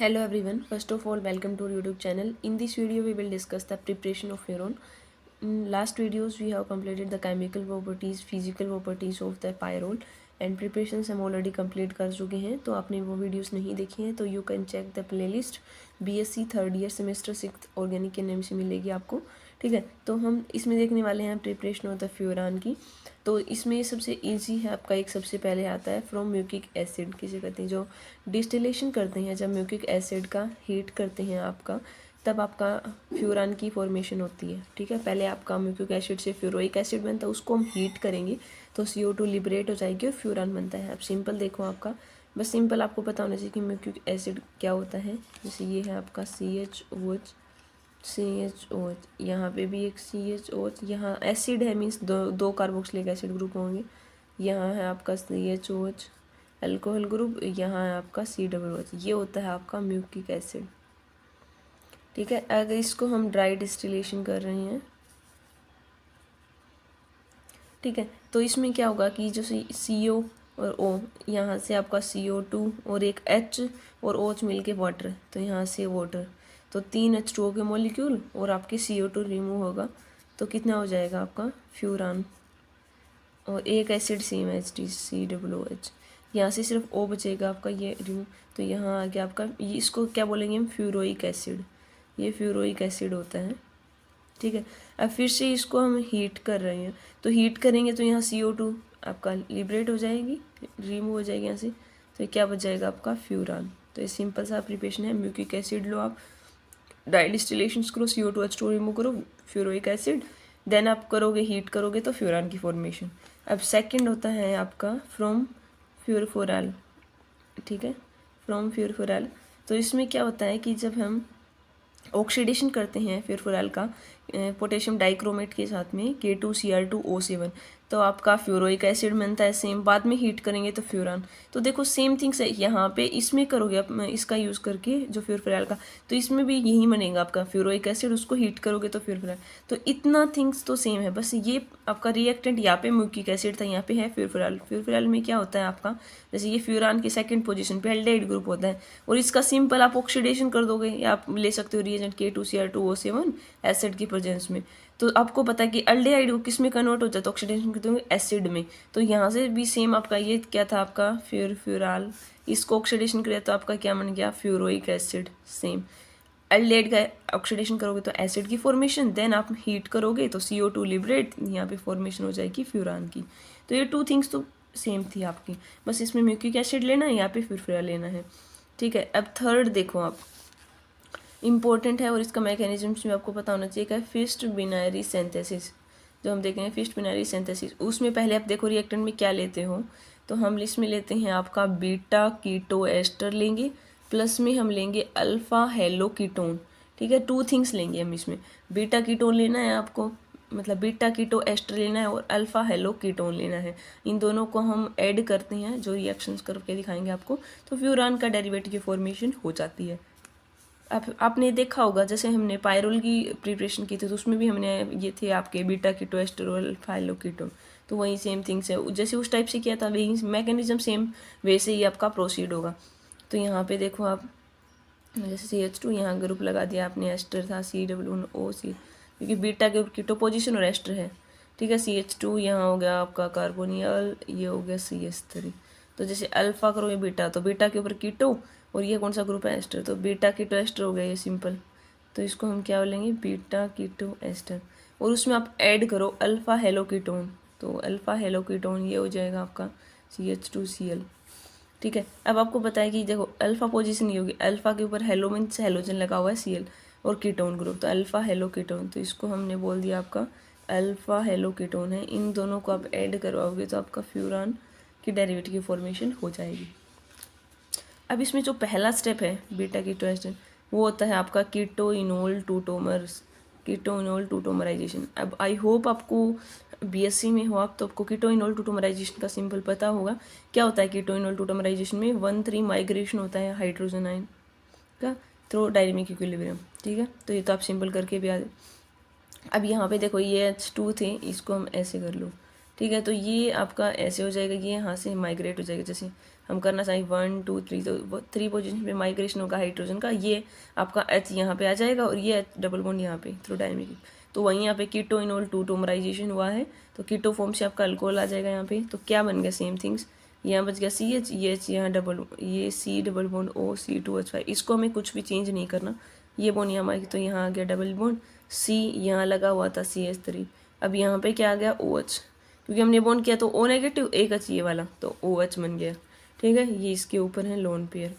Hello everyone, first of all welcome to our YouTube channel. In this video we will discuss the preparation of furan. In last videos we have completed the chemical properties, physical properties of the pyrrole and preparations हम already complete कर चुके हैं. तो आपने वो videos नहीं देखी हैं तो you can check the playlist. BSc third year semester 6 organic के नेम से मिलेगी आपको. ठीक है, तो हम इसमें देखने वाले हैं प्रिपरेशन ऑफ द फ्यूरान की. तो इसमें सबसे इजी है आपका, एक सबसे पहले आता है फ्रॉम म्यूकिक एसिड. किसे कहते हैं? जो डिस्टिलेशन करते हैं, जब म्यूकिक एसिड का हीट करते हैं आपका, तब आपका फ्यूरान की फॉर्मेशन होती है. ठीक है, पहले आपका म्यूकिक एसिड से फ्यूरोइक एसिड बनता है, उसको हम हीट करेंगे तो CO2 लिबरेट हो जाएगी और फ्यूरान बनता है. अब सिंपल देखो, आपका बस सिंपल आपको पता होना चाहिए कि म्यूकिक एसिड क्या होता है. जैसे ये है आपका CHOH, यहाँ पे भी एक CHOH, यहाँ एसिड है मीन्स दो कार्बोक्सिलिक एसिड ग्रुप होंगे. यहाँ है आपका CHOH अल्कोहल ग्रुप, यहाँ है आपका COOH. ये होता है आपका म्यूकिक एसिड. ठीक है, अगर इसको हम ड्राई डिस्टिलेशन कर रहे हैं, ठीक है, तो इसमें क्या होगा कि जो CO और O, यहाँ से आपका CO2 और एक H और OH मिलके वाटर, तो यहाँ से वाटर, तो 3 H2O के मॉलिक्यूल और आपके CO2 रिमूव होगा, तो कितना हो जाएगा आपका फ्यूरान. और एक एसिड सेम HT COOH, यहाँ से सिर्फ O बचेगा आपका, ये रिमूव, तो यहाँ आ गया आपका, ये इसको क्या बोलेंगे हम? Furoic acid. ये फ्यूरोइक एसिड होता है. ठीक है, अब फिर से इसको हम हीट कर रहे हैं, तो हीट करेंगे तो यहाँ CO2 आपका लिबरेट हो जाएगी, रिमूव हो जाएगी यहाँ से, तो क्या बच जाएगा आपका? फ्यूरान. तो ये सिंपल सा प्रिपरेशन है. म्यूकिक एसिड लो आप, ड्राई डिस्टिलेशन करो, CO2 H2O रिमूव करो, फ्यूरोइक एसिड, देन आप करोगे हीट करोगे तो फ्यूरान की फॉर्मेशन. अब सेकंड होता है आपका फ्रॉम फ्यूरफोराल. ठीक है, फ्रॉम फ्यूरफोराल. तो इसमें क्या होता है कि जब हम ऑक्सीडेशन करते हैं फ्यूरफोराल का पोटेशियम डाइक्रोमेट के साथ में K2Cr2O7, तो आपका फ्यूरोइक एसिड बनता है सेम. बाद में हीट करेंगे तो फ्यूरान. तो देखो सेम थिंग्स है यहाँ पे, इसमें करोगे आप इसका यूज़ करके जो फ्यूरफोराल का, तो इसमें भी यही बनेगा आपका फ्यूरोइक एसिड, उसको हीट करोगे तो फ्यूरफोराल. तो इतना थिंग्स तो सेम है, बस ये आपका रिएक्टेंट यहाँ पे म्यूकिक एसिड था, यहाँ पे है फ्यूरफोराल. फ्यूरफोराल में क्या होता है आपका, जैसे ये फ्यूरान की सेकंड पोजीशन पे एल्डिहाइड ग्रुप होता है, और इसका सिंपल आप ऑक्सीडेशन कर दोगे, या आप ले सकते हो रिएजेंट K2Cr2O7 एसिड की प्रेजेंस में. तो आपको पता है कि एल्डिहाइड किस में कन्वर्ट हो जाता है? ऑक्सीडेशन करते होंगे एसिड में. तो यहाँ से भी सेम आपका ये क्या था आपका फ्यूराल, इसको ऑक्सीडेशन किया तो आपका क्या बन गया? Furoic acid. सेम एल्डिहाइड का ऑक्सीडेशन करोगे तो एसिड की फॉर्मेशन, देन आप हीट करोगे तो CO2 लिबरेट, यहाँ पे फॉर्मेशन हो जाएगी फ्यूरान की. तो ये 2 थिंग्स तो सेम थी आपकी, बस इसमें म्यूकिक एसिड लेना है, यहाँ पे फ्यूरफोराल लेना है. ठीक है, अब थर्ड देखो आप, इम्पोर्टेंट है और इसका मैकेनिज्म्स भी आपको पता होना चाहिए. क्या है? Feist Benary synthesis. जो हम देखेंगे फिस्ट बिनारी सिंथेसिस, उसमें पहले आप देखो रिएक्टेंट में क्या लेते हो. तो हम लिस्ट में लेते हैं आपका बीटा कीटो एस्टर लेंगे, प्लस में हम लेंगे अल्फ़ा हेलो कीटोन. ठीक है, 2 थिंग्स लेंगे हम इसमें. बीटा कीटोन लेना है आपको, मतलब बीटा कीटो एस्टर लेना है, और अल्फ़ा हेलो कीटोन लेना है. इन दोनों को हम ऐड करते हैं, जो रिएक्शंस करके दिखाएंगे आपको, तो फ्यूरान का डेरिवेटिव की फॉर्मेशन हो जाती है. आपने देखा होगा, जैसे हमने पायरोल की प्रिपरेशन की थी, तो उसमें भी हमने ये थे आपके बीटा कीटो एस्टर और अल्फा हेलो कीटोन. तो वही सेम थिंग्स है, जैसे उस टाइप से किया था वही मैकेनिज्म सेम वैसे ही आपका प्रोसीड होगा. तो यहाँ पे देखो आप, जैसे CH2 यहाँ ग्रुप लगा दिया आपने, एस्टर था COOC, क्योंकि बीटा के कीटो पोजिशन और एस्टर है. ठीक है, CH2 यहाँ हो गया आपका कार्बोनियल, ये हो गया CH3. तो जैसे अल्फा करोगे बीटा, तो बीटा के ऊपर कीटो, और ये कौन सा ग्रुप है? एस्टर. तो बीटा कीटो एस्टर हो गया ये सिंपल. तो इसको हम क्या बोलेंगे? Beta keto ester. और उसमें आप ऐड करो अल्फ़ा हेलो कीटोन, तो अल्फ़ा हेलो कीटोन ये हो जाएगा आपका CH2Cl. ठीक है, अब आपको पता है कि देखो अल्फ़ा पोजीशन ये होगी, अल्फ़ा के ऊपर हेलो मीन्स हेलोजन लगा हुआ है Cl, और कीटोन ग्रुप, तो अल्फ़ा हेलो कीटोन. तो इसको हमने बोल दिया आपका अल्फ़ा हेलो कीटोन है. इन दोनों को आप ऐड करवाओगे तो आपका फ्यूरान की डेरिवेटिव की फॉर्मेशन हो जाएगी. अब इसमें जो पहला स्टेप है बीटा कीटो एस्टर, वो होता है आपका कीटोइनोल टूटोमराइजेशन. अब आई होप आपको BSc में हो आप, तो आपको कीटोइनोल टूटोमराइजेशन का सिंपल पता होगा. क्या होता है कीटोइनोल टूटोमराइजेशन में? 1,3 माइग्रेशन होता है हाइड्रोजन आयन का थ्रू डायनेमिक इक्विलिब्रियम. ठीक है, तो ये तो आप सिंपल करके भी आ. अब यहाँ पे देखो ये H2 थे, इसको हम ऐसे कर लो. ठीक है, तो ये आपका ऐसे हो जाएगा, ये यहाँ से माइग्रेट हो जाएगा. जैसे हम करना चाहिए 1 2 3, तो वो 3 पोजीशन पे माइग्रेशन होगा हाइड्रोजन का। ये आपका H यहाँ पे आ जाएगा और ये H डबल बॉन्ड यहाँ पे थ्रू डायनेमिक। तो वहीं यहाँ पे कीटोइनोल 2 टोमराइजेशन हुआ है, तो कीटो फॉर्म से आपका अल्कोहल आ जाएगा यहाँ पे। तो क्या बन गया, सेम थिंग्स, यहाँ बच गया CH, ये H यहाँ डबल, ये C double bond O C2H5। इसको हमें कुछ भी चेंज नहीं करना, ये बॉन्ड यहाँ तो यहाँ आ गया डबल बॉन्ड C, यहाँ लगा हुआ था CH3। अब यहाँ पे क्या आ गया OH, क्योंकि हमने बॉन्ड किया तो O नेगेटिव, एक H ये वाला, तो OH बन गया। ठीक है, ये इसके ऊपर है लोन पेयर।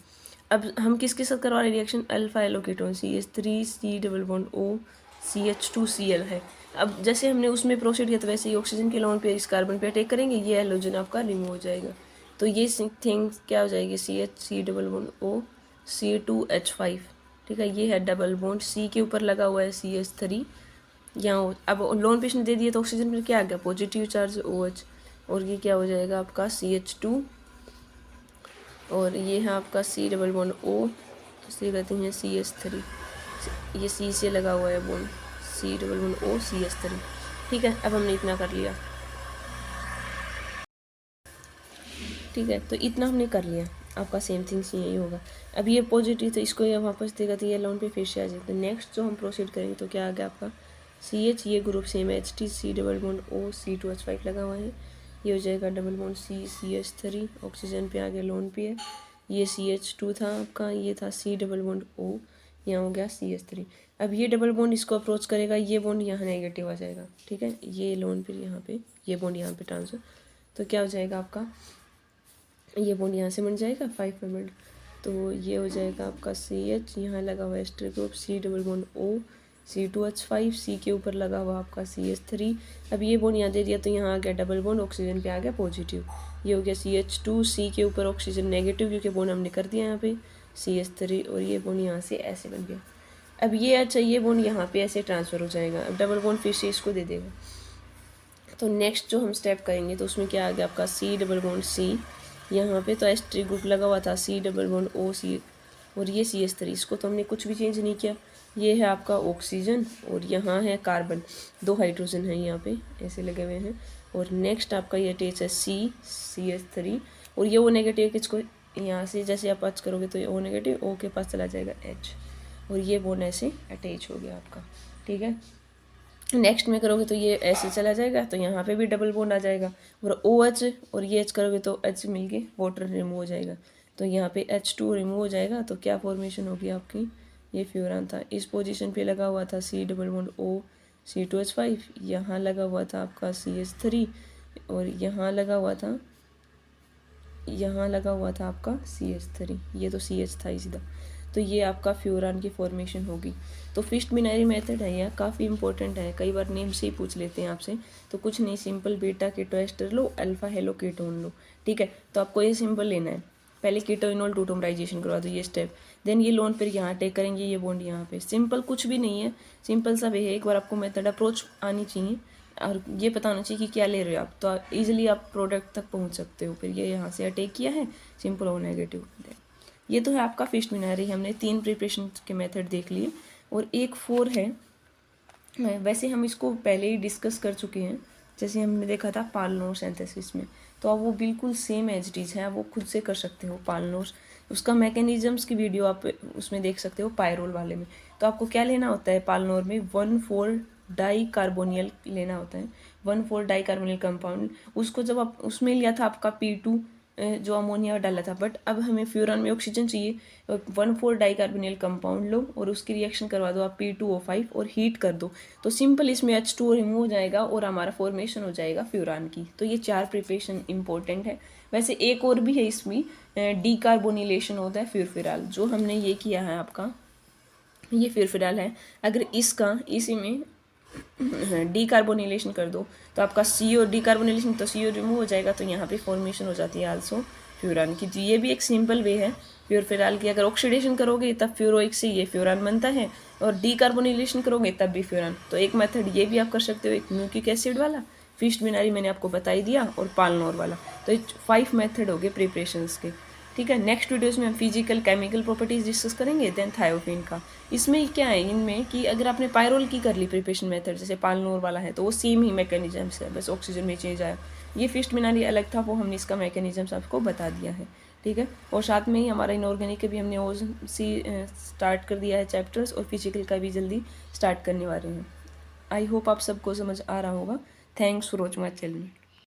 अब हम किसके साथ करवा रहे हैं reaction, alpha haloketone CH3 C double bond O CH2Cl है। अब जैसे हमने उसमें प्रोसीड किया तो वैसे ही ऑक्सीजन के लोन पेयर इस कार्बन पे अटैक करेंगे, ये हेलोजन आपका रिमूव हो जाएगा। तो ये थिंग्स क्या हो जाएगी, CH C double bond O C2H5। ठीक है, ये है डबल बॉन्ड, C के ऊपर लगा हुआ है CH3 यहाँ। अब लोन पेश ने दे दिया तो ऑक्सीजन पर क्या आ गया, पॉजिटिव चार्ज OH, और ये क्या हो जाएगा आपका CH2, और ये है आपका C डबल बॉन्ड O, इसे कहते हैं CH3, ये C से लगा हुआ है bond, C double bond O CH3। ठीक है, अब हमने इतना कर लिया। ठीक है, तो इतना हमने कर लिया, आपका सेम थिंग्स यही होगा। अब ये पॉजिटिव तो इसको ये वापस देगा, तो ये लोन पे फिर से आ जाएगा। तो नेक्स्ट जो हम प्रोसीड करेंगे तो क्या आ गया आपका CH, ये ग्रुप सेम है HT, C double bond O C2H5 लगा हुआ है, ये हो जाएगा double bond C CH3, oxygen पे आ गया लोन पे है, ये CH2 था आपका, ये था C डबल बॉन्ड O, यहाँ हो गया CH3। अब ये डबल बॉन्ड इसको अप्रोच करेगा, ये बॉन्ड यहाँ नेगेटिव आ जाएगा। ठीक है, ये लोन पे यहाँ पे, ये बॉन्ड यहाँ पे ट्रांसफर, तो क्या हो जाएगा आपका, ये बॉन्ड यहाँ से बन जाएगा 5 मेंबर्ड, तो ये हो जाएगा आपका CH, यहाँ लगा हुआ है ester group C double bond O C2H5, C के ऊपर लगा हुआ आपका CH3। अब ये बॉन्ड यहाँ दे दिया तो यहाँ आ गया डबल बॉन्ड, ऑक्सीजन पे आ गया पॉजिटिव, ये हो गया CH2, C के ऊपर ऑक्सीजन नेगेटिव, क्योंकि बॉन्ड हमने कर दिया यहाँ पे CH3, और ये बॉन्ड यहाँ से ऐसे बन गया। अब ये अच्छा, ये बॉन्ड यहाँ पे ऐसे ट्रांसफ़र हो जाएगा, अब डबल बॉन्ड फिर से इसको दे देगा। तो नेक्स्ट जो हम स्टेप करेंगे तो उसमें क्या आ गया आपका C डबल बॉन्ड C, यहाँ पे तो एस्ट्रिक ग्रुप लगा हुआ था C double bond O C, और ये CH3, इसको तो हमने कुछ भी चेंज नहीं किया। ये है आपका ऑक्सीजन, और यहाँ है कार्बन, 2 हाइड्रोजन हैं यहाँ पे ऐसे लगे हुए हैं, और नेक्स्ट आपका ये अटैच है CH3, और ये O नेगेटिव, किसको यहाँ से जैसे आप टच करोगे तो ये O नेगेटिव O के पास चला जाएगा H, और ये बॉन्ड ऐसे अटैच हो गया आपका। ठीक है, नेक्स्ट में करोगे तो ये ऐसे चला जाएगा, तो यहाँ पे भी डबल बॉन्ड आ जाएगा, और OH और ये H करोगे तो H मिलके वाटर रिमूव हो जाएगा, तो यहाँ पे H2 रिमूव हो जाएगा। तो क्या फॉर्मेशन होगी आपकी, ये फ्यूरान था, इस पोजीशन पे लगा हुआ था C double bond O C2H5, यहाँ लगा हुआ था आपका CH3, और यहाँ लगा हुआ था आपका CH3, ये तो CH था ही सीधा, तो ये आपका फ्यूरान की फॉर्मेशन होगी। तो फिस्ट बिनारी मेथड है, यह काफ़ी इंपॉर्टेंट है, कई बार नेम से ही पूछ लेते हैं आपसे। तो कुछ नहीं, सिंपल बीटा कीटो एस्टर लो, अल्फा हेलो कीटोन लो। ठीक है, तो आपको ये सिंपल लेना है, पहले कीटोइनोल टूटोमराइजेशन करवा दो, ये स्टेप, देन ये लोन फिर यहाँ टेक करेंगे, ये बॉन्ड यहाँ पे। सिंपल कुछ भी नहीं है, सिंपल सा वे है, एक बार आपको मेथड अप्रोच आनी चाहिए और ये पता होना चाहिए कि क्या ले रहे हो आप, तो ईजिली आप प्रोडक्ट तक पहुँच सकते हो। फिर ये यहाँ से अटैक किया है, सिंपल और नेगेटिव। ये तो है आपका फिस्ट बिनारी, हमने 3 प्रिपरेशन के मेथड देख लिए, और एक 4 है, वैसे हम इसको पहले ही डिस्कस कर चुके हैं, जैसे हमने देखा था पालनोर सिंथेसिस में, तो अब वो बिल्कुल सेम एज इट इज़ है, वो खुद से कर सकते हो पालनोर, उसका मैकेनिज्म्स की वीडियो आप उसमें देख सकते हो पायरोल वाले में। तो आपको क्या लेना होता है पालनोर में, 1,4 डाई कार्बोनियल लेना होता है, 1,4 डाई कार्बोनियल कंपाउंड। उसको जब आप उसमें लिया था आपका P2 जो अमोनिया डाला था, बट अब हमें फ्यूरान में ऑक्सीजन चाहिए, 1,4 डाई कार्बोनियल कंपाउंड लो और उसकी रिएक्शन करवा दो आप P2O5 और हीट कर दो, तो सिंपल इसमें H2 रिमूव हो जाएगा और हमारा फॉर्मेशन हो जाएगा फ्यूरान की। तो ये 4 प्रिपरेशन इंपॉर्टेंट है। वैसे एक और भी है इसमें, डीकार्बोनिलेशन होता है फ्यूरफिराल, जो हमने ये किया है आपका, ये फ्यूरफिराल है। अगर इसका इसी में डीकार्बोनिलेशन कर दो तो आपका CO डीकार्बोनिलेशन, तो CO रिमूव हो जाएगा, तो यहाँ पे फॉर्मेशन हो जाती है आल्सो फ्यूरान की। ये भी एक सिंपल वे है फ्यूरफिराल की। अगर ऑक्सीडेशन करोगे तब फ्यूरोइक से ये फ्यूरान बनता है, और डीकार्बोनिलेशन करोगे तब भी फ्यूरान। तो एक मेथड ये भी आप कर सकते हो, एक न्यूक्लिक एसिड वाला, फिस्ट बिनारी मैंने आपको बता ही दिया, और पालनोर वाला। तो 5 मेथड हो गए प्रिपरेशंस के। ठीक है, नेक्स्ट वीडियोस में हम फिजिकल केमिकल प्रॉपर्टीज डिस्कस करेंगे, देन थायोफिन का। इसमें क्या है इनमें कि अगर आपने पायरोल की कर ली प्रिपरेशन मेथड, जैसे पालनोर वाला है, तो वो सेम ही मैकेनिज्म्स है, बस ऑक्सीजन में चेंज आया। ये फिस्ट बिनारी अलग था, वो हमने इसका मैकेनिज्म्स आपको बता दिया है। ठीक है। और साथ में ही हमारा इनऑर्गेनिक के भी हमने ओ सी स्टार्ट कर दिया है चैप्टर्स, और फिजिकल का भी जल्दी स्टार्ट करने वाले हैं। आई होप आप सबको समझ आ रहा होगा। Thanks for watching my channel.